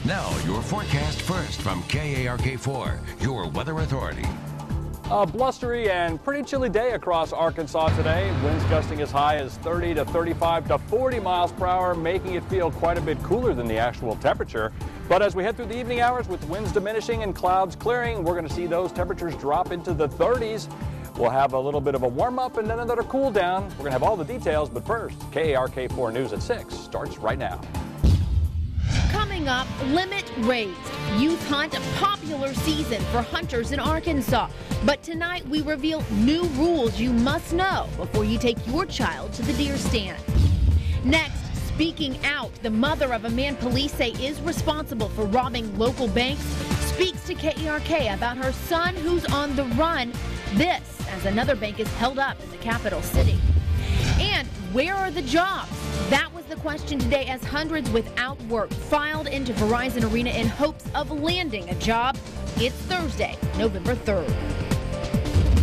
Now, your forecast first from KARK4, your weather authority. A blustery and pretty chilly day across Arkansas today. Winds gusting as high as 30 to 35 to 40 miles per hour, making it feel quite a bit cooler than the actual temperature. But as we head through the evening hours with winds diminishing and clouds clearing, we're going to see those temperatures drop into the 30s. We'll have a little bit of a warm up and then another cool down. We're going to have all the details, but first, KARK4 News at 6 starts right now. Coming up, limit raised. Youth hunt, a popular season for hunters in Arkansas. But tonight we reveal new rules you must know before you take your child to the deer stand. Next, speaking out, the mother of a man police say is responsible for robbing local banks speaks to KARK about her son who's on the run. This as another bank is held up in the capital city. And where are the jobs? That was the question today as hundreds without work filed into Verizon Arena in hopes of landing a job. It's Thursday, November 3rd.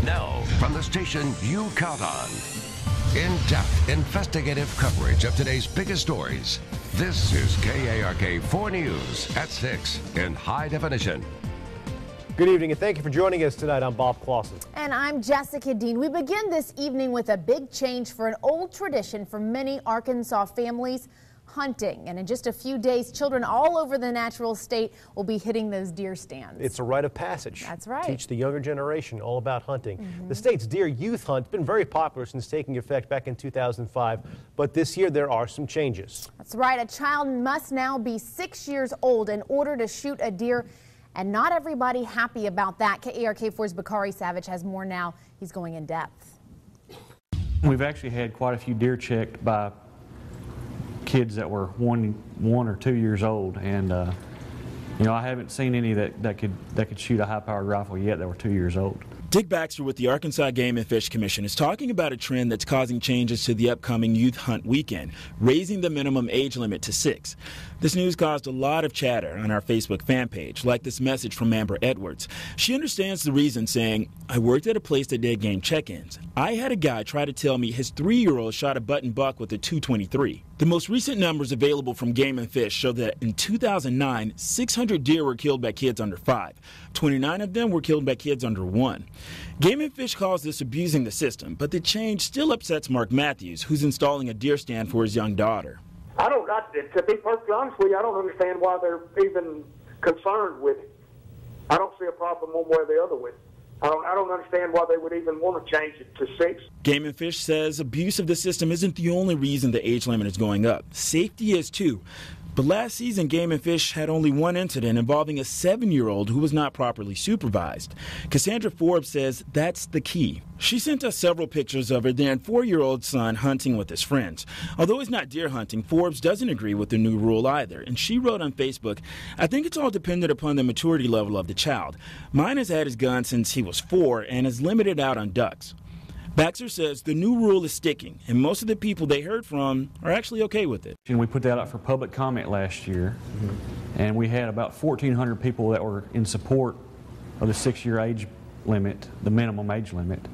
Now, from the station you count on. In-depth investigative coverage of today's biggest stories. This is KARK4 News at 6 in high definition. Good evening and thank you for joining us tonight. I'm Bob Clausen. And I'm Jessica Dean. We begin this evening with a big change for an old tradition for many Arkansas families, hunting. And in just a few days, children all over the natural state will be hitting those deer stands. It's a rite of passage. That's right. Teach the younger generation all about hunting. The state's deer youth hunt has been very popular since taking effect back in 2005. But this year there are some changes. That's right. A child must now be 6 years old in order to shoot a deer. And not everybody happy about that. KARK4's Bakari Savage has more now. He's going in depth. We've actually had quite a few deer checked by kids that were one or 2 years old, and you know, I haven't seen any that could shoot a high-powered rifle yet that were 2 years old. Dick Baxter with the Arkansas Game and Fish Commission is talking about a trend that's causing changes to the upcoming youth hunt weekend, raising the minimum age limit to 6. This news caused a lot of chatter on our Facebook fan page, like this message from Amber Edwards. She understands the reason, saying, "I worked at a place that did game check-ins. I had a guy try to tell me his 3-year-old shot a button buck with a .223. The most recent numbers available from Game and Fish show that in 2009, 600 deer were killed by kids under 5. 29 of them were killed by kids under 1. Game and Fish calls this abusing the system, but the change still upsets Mark Matthews, who's installing a deer stand for his young daughter. To be perfectly honest with you, I don't understand why they're even concerned with it. I don't see a problem one way or the other with it. I don't understand why they would even want to change it to 6. Game and Fish says abuse of the system isn't the only reason the age limit is going up. Safety is too. But last season, Game and Fish had only one incident involving a 7-year-old who was not properly supervised. Cassandra Forbes says that's the key. She sent us several pictures of her then 4-year-old son hunting with his friends. Although he's not deer hunting, Forbes doesn't agree with the new rule either. And she wrote on Facebook, "I think it's all dependent upon the maturity level of the child. Mine has had his gun since he was 4 and is limited out on ducks." Baxter says the new rule is sticking, and most of the people they heard from are actually okay with it. And we put that out for public comment last year, and we had about 1,400 people that were in support of the 6-year age limit, the minimum age limit.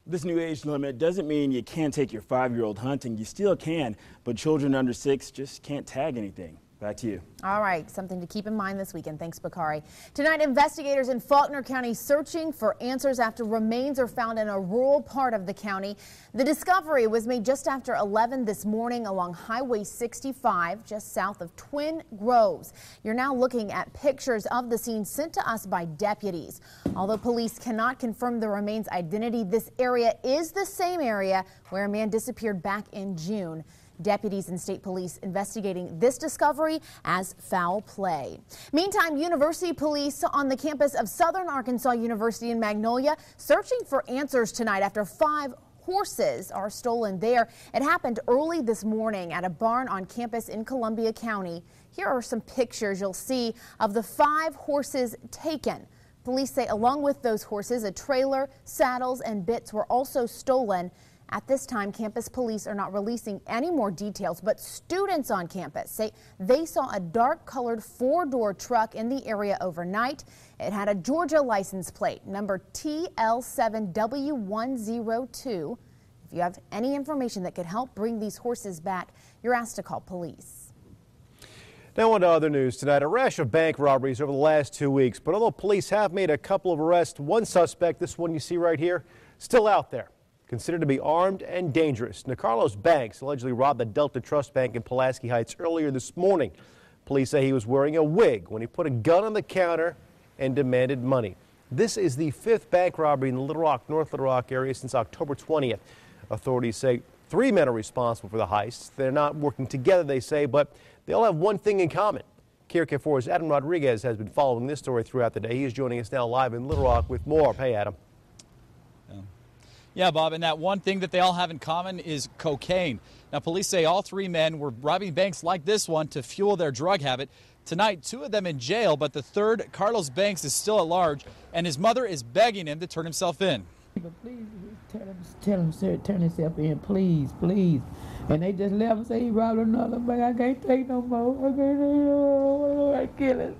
This new age limit doesn't mean you can't take your 5-year-old hunting. You still can, but children under 6 just can't tag anything. Back to you. All right, something to keep in mind this weekend. Thanks, Bakari. Tonight, investigators in Faulkner County searching for answers after remains are found in a rural part of the county. The discovery was made just after 11 this morning along Highway 65, just south of Twin Groves. You're now looking at pictures of the scene sent to us by deputies. Although police cannot confirm the remains' identity, this area is the same area where a man disappeared back in June. Deputies and state police investigating this discovery as foul play. Meantime, university police on the campus of Southern Arkansas University in Magnolia searching for answers tonight after 5 horses are stolen there. It happened early this morning at a barn on campus in Columbia County. Here are some pictures you'll see of the 5 horses taken. Police say along with those horses, a trailer, saddles, and bits were also stolen. At this time, campus police are not releasing any more details, but students on campus say they saw a dark-colored 4-door truck in the area overnight. It had a Georgia license plate, number TL7W102. If you have any information that could help bring these horses back, you're asked to call police. Now on to other news tonight. A rash of bank robberies over the last 2 weeks. But although police have made a couple of arrests, one suspect, this one you see right here, still out there, considered to be armed and dangerous. Carlos Banks allegedly robbed the Delta Trust Bank in Pulaski Heights earlier this morning. Police say he was wearing a wig when he put a gun on the counter and demanded money. This is the 5th bank robbery in the Little Rock, North Little Rock area since October 20th. Authorities say 3 men are responsible for the heists. They're not working together, they say, but they all have one thing in common. KARK4's Adam Rodriguez has been following this story throughout the day. He is joining us now live in Little Rock with more. Hey, Adam. Yeah, Bob, and that one thing that they all have in common is cocaine. Now, police say all 3 men were robbing banks like this one to fuel their drug habit. Tonight, 2 of them in jail, but the 3rd, Carlos Banks, is still at large, and his mother is begging him to turn himself in. Please tell him, sir, turn himself in, please, please. And they just left and say he robbed another bank. I can't take no more. I can't take no more. I kill him.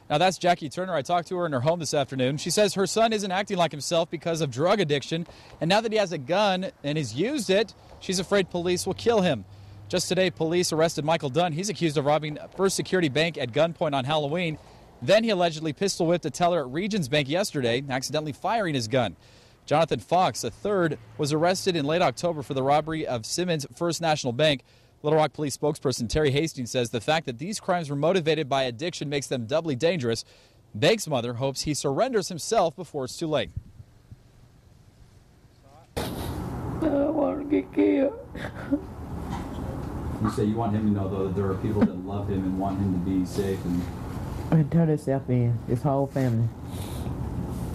Now, that's Jackie Turner. I talked to her in her home this afternoon. She says her son isn't acting like himself because of drug addiction. And now that he has a gun and has used it, she's afraid police will kill him. Just today, police arrested Michael Dunn. He's accused of robbing First Security Bank at gunpoint on Halloween. Then he allegedly pistol whipped a teller at Regions Bank yesterday, accidentally firing his gun. Jonathan Fox, a 3rd, was arrested in late October for the robbery of Simmons First National Bank. Little Rock Police spokesperson Terry Hastings says the fact that these crimes were motivated by addiction makes them doubly dangerous. Banks' mother hopes he surrenders himself before it's too late. I don't want to get killed. You say you want him to know, though, that there are people that love him and want him to be safe and turn himself in, his whole family.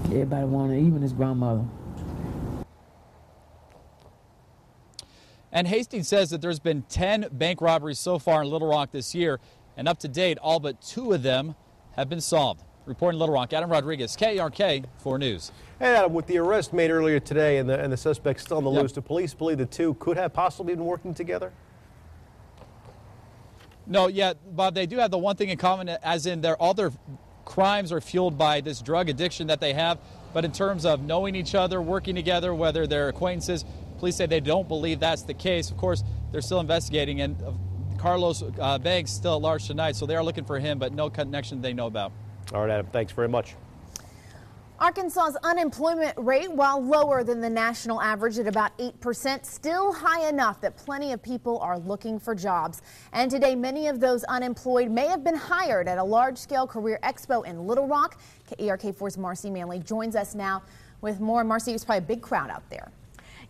Everybody wanted, even his grandmother. And Hastings says that there's been 10 bank robberies so far in Little Rock this year, and up to date, all but 2 of them have been solved. Reporting Little Rock, Adam Rodriguez, KARK 4 News. Hey, Adam, with the arrest made earlier today and the suspect still on the loose, do police believe the 2 could have possibly been working together? No, yeah, Bob, they do have the one thing in common, as in all their crimes are fueled by this drug addiction that they have. But in terms of knowing each other, working together, whether they're acquaintances, police say they don't believe that's the case. Of course, they're still investigating, and Carlos Banks still at large tonight, so they are looking for him, but no connection they know about. All right, Adam, thanks very much. Arkansas's unemployment rate, while lower than the national average at about 8%, still high enough that plenty of people are looking for jobs. And today, many of those unemployed may have been hired at a large-scale career expo in Little Rock. KARK4's Marcy Manley joins us now with more. Marcy, it was probably a big crowd out there.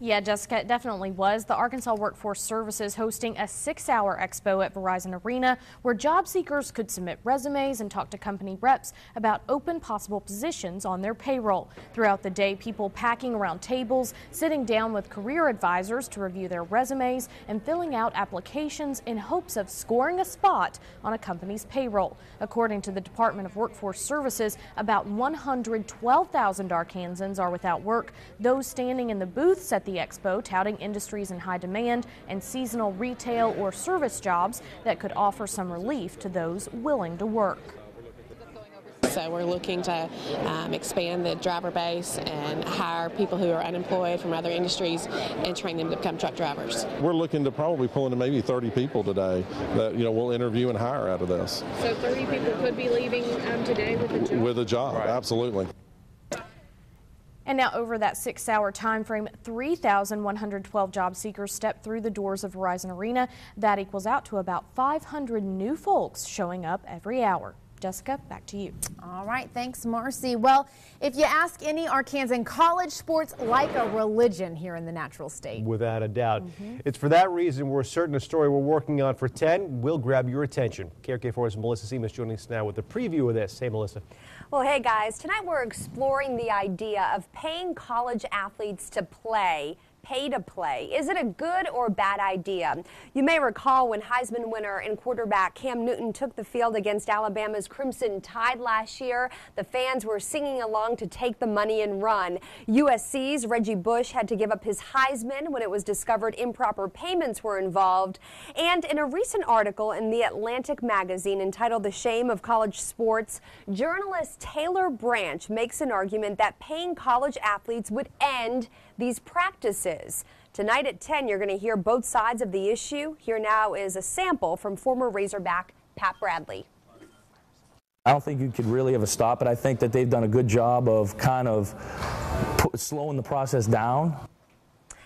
Yeah, Jessica, it definitely was. The Arkansas Workforce Services hosting a 6-hour expo at Verizon Arena where job seekers could submit resumes and talk to company reps about open possible positions on their payroll. Throughout the day, people packing around tables, sitting down with career advisors to review their resumes and filling out applications in hopes of scoring a spot on a company's payroll. According to the Department of Workforce Services, about 112,000 Arkansans are without work. Those standing in the booths at the expo touting industries in high demand and seasonal retail or service jobs that could offer some relief to those willing to work. So we're looking to expand the driver base and hire people who are unemployed from other industries and train them to become truck drivers. We're looking to probably pull into maybe 30 people today that we'll interview and hire out of this. So 30 people could be leaving today with a job? With a job, right. Absolutely. And now over that 6-hour time frame, 3,112 job seekers stepped through the doors of Verizon Arena. That equals out to about 500 new folks showing up every hour. Jessica, back to you. All right, thanks, Marcy. Well, if you ask any Arkansan, college sports like a religion here in the natural state. Without a doubt. It's for that reason we're certain a story we're working on for 10 will grab your attention. KARK4's Melissa Seamus joining us now with a preview of this. Hey, Melissa. Well, hey, guys. Tonight we're exploring the idea of paying college athletes to play. Pay to play. Is it a good or bad idea? You may recall when Heisman winner and quarterback Cam Newton took the field against Alabama's Crimson Tide last year. The fans were singing along to take the money and run. USC's Reggie Bush had to give up his Heisman when it was discovered improper payments were involved. And in a recent article in The Atlantic magazine entitled The Shame of College Sports, journalist Taylor Branch makes an argument that paying college athletes would end these practices. Tonight at 10, you're going to hear both sides of the issue. Here now is a sample from former Razorback Pat Bradley. I don't think you could really ever stop it. I think that they've done a good job of kind of slowing the process down.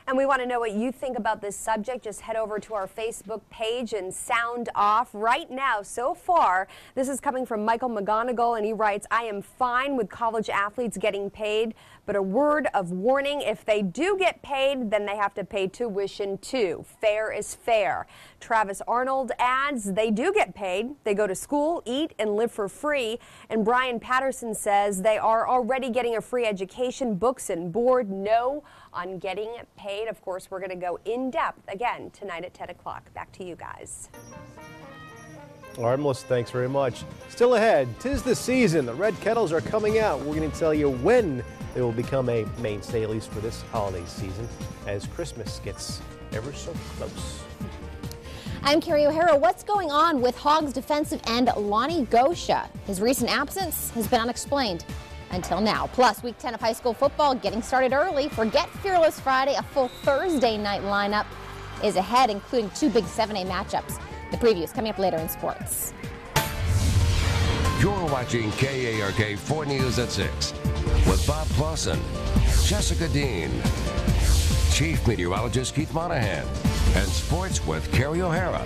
And we want to know what you think about this subject. Just head over to our Facebook page and sound off. Right now, so far, this is coming from Michael McGonigal, and he writes, I am fine with college athletes getting paid, but a word of warning, if they do get paid, then they have to pay tuition too. Fair is fair. Travis Arnold adds, they do get paid. They go to school, eat, and live for free. And Brian Patterson says they are already getting a free education, books and board. No on getting paid. Of course, we're going to go in depth again tonight at 10 o'clock. Back to you guys. All right, Melissa, thanks very much. Still ahead, 'tis the season. The red kettles are coming out. We're going to tell you when they will become a mainstay, at least for this holiday season, as Christmas gets ever so close. I'm Carrie O'Hara. What's going on with Hogs defensive end Lonnie Gosha? His recent absence has been unexplained until now. Plus, week 10 of high school football getting started early. Forget Fearless Friday. A full Thursday night lineup is ahead, including 2 big 7A matchups. The preview is coming up later in sports. You're watching KARK 4 News at 6 with Bob Clausen, Jessica Dean, Chief Meteorologist Keith Monahan, and Sports with Carrie O'Hara.